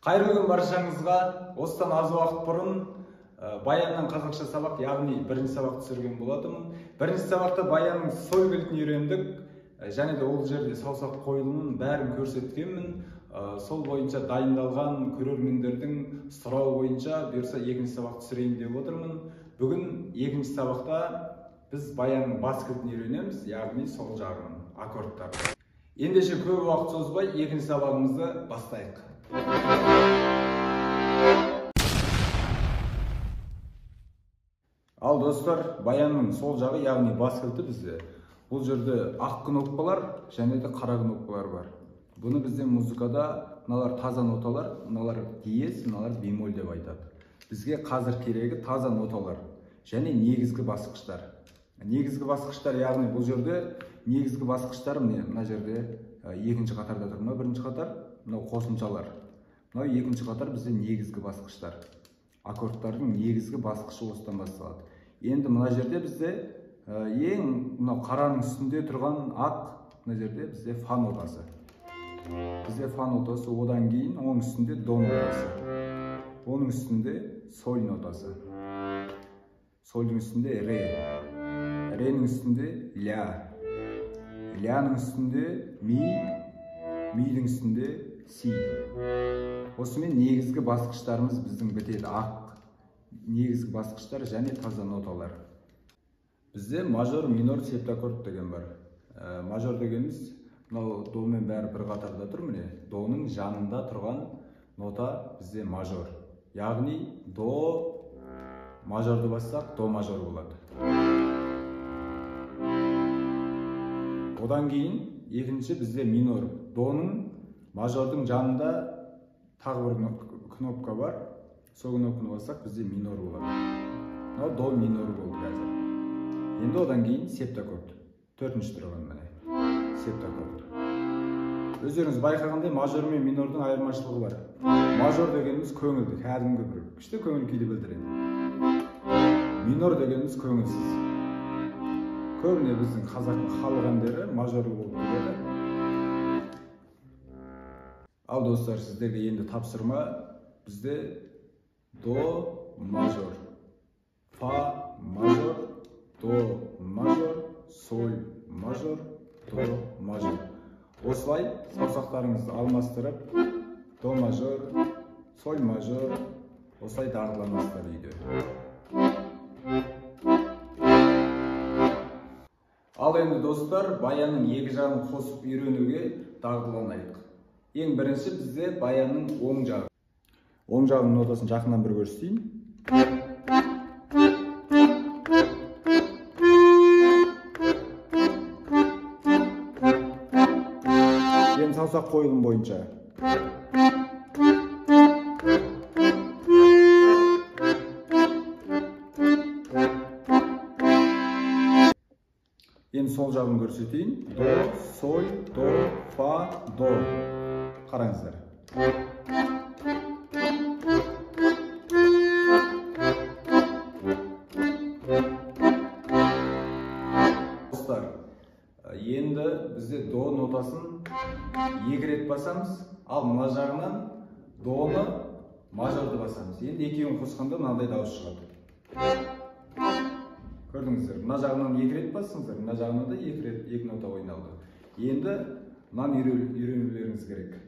Қайырлы күн баршаңызға. Осыдан аз уақыт бұрын баяннан қазақша сабақ, яғни бірінші сабақ түсірген болатынмын. Бірінші сабақта баянның соль кілтін үйрендік. Және де ол жерде саусақ қойылымын бәрін көрсеткенмін. Сол бойынша дайындалған көрермендердің сұрауы бойынша бұйырса екінші сабақ түсірейін деп отырмын. Бүгін екінші сабақта біз баянның бас кілтін үйренеміз, яғни сол жағын, аккордтар. Ендеше көп уақыт созбай екінші сабағымызды бастайық. Ал достар, баянның сол жағы, яғни бас кілті бізде. Бұл жерде ақ кнопкалар және де қара кнопкалар бар. Бұны бізде музыкада мыналар таза ноталар, мыналар диез, мыналар бемоль деп айтады. Бізге қазір керегі таза ноталар және негізгі басқыштар. Негізгі басқыштар, яғни бұл жерде негізгі басқыштар мына жерде екінші қатарда тұр. Мынау бірінші қатар, мынау қосымшалар. Мынау екінші қатар бізде негізгі басқыштар. Аккордтардың негізгі басқышы осыдан басталады. Енді мына жерде бізде ең мынау қараның үстінде тұрған ақ, мына жерде бізде фа нотасы. Бізде фа нотасы, одан кейін оның үстінде до нотасы. Оның үстінде соль нотасы. Сольдің үстінде ре. Ренің үстінде ля. Ляның үстінде ми. Мидің үстінде си. Осымен негізгі басқыштарымыз біздің бітеді. Ақ негізгі басқыштар және таза ноталар. Бізде мажор, минор, септаккорд деген бар. Мажор дегеніміз мынау домен бәрі бір қатарда тұр, міне. Доның жанында тұрған нота бізде мажор. Яғни до мажорды бассақ, до мажор болады. Одан кейін екінші бізде минор. Доның мажордың жанында тағы бір кнопка бар. Сол кнопканы бассақ, бізде минор болады. Мынау до минор болды қазір. Енді одан кейін септаккорд. Төртінші тұрған міне. Септаккорд. Өздеріңіз байқағандай мажор мен минордың айырмашылығы бар. Мажор дегеніміз көңілді, кәдімгі бір күшті көңіл күйді білдіреді. Минор дегеніміз көңілсіз. Көбіне біздің қазақтың халық әндері мажорлы болып келеді. Ал достар, сіздерге енді тапсырма. Бізде до мажор, фа мажор, до мажор, соль мажор, до мажор. Осылай саусақтарыңызды алмастырып, до мажор, соль мажор, осылай дағдыланасыздар үйде. Ал енді достар, баянның екі жағын қосып үйренуге дағдыланайық. Ең бірінші бізде баянның оң жағы. Оң жағының нотасын жақынан бір көрсетейін. Енді саусақ қойылым бойынша. Енді сол жағын көрсетейін. До, соль, до, фа, до. Қараңыздар. Достар, енді бізде до нотасын екі рет басамыз, ал мына жағынан доны мажорды басамыз. Енді екеуін қосқанда мынандай дауыс шығады. Көрдіңіздер, мына жағынан екі рет басыңыздар, мына жағынан да екі нота ойналды. Енді мынаны үйренулеріңіз керек.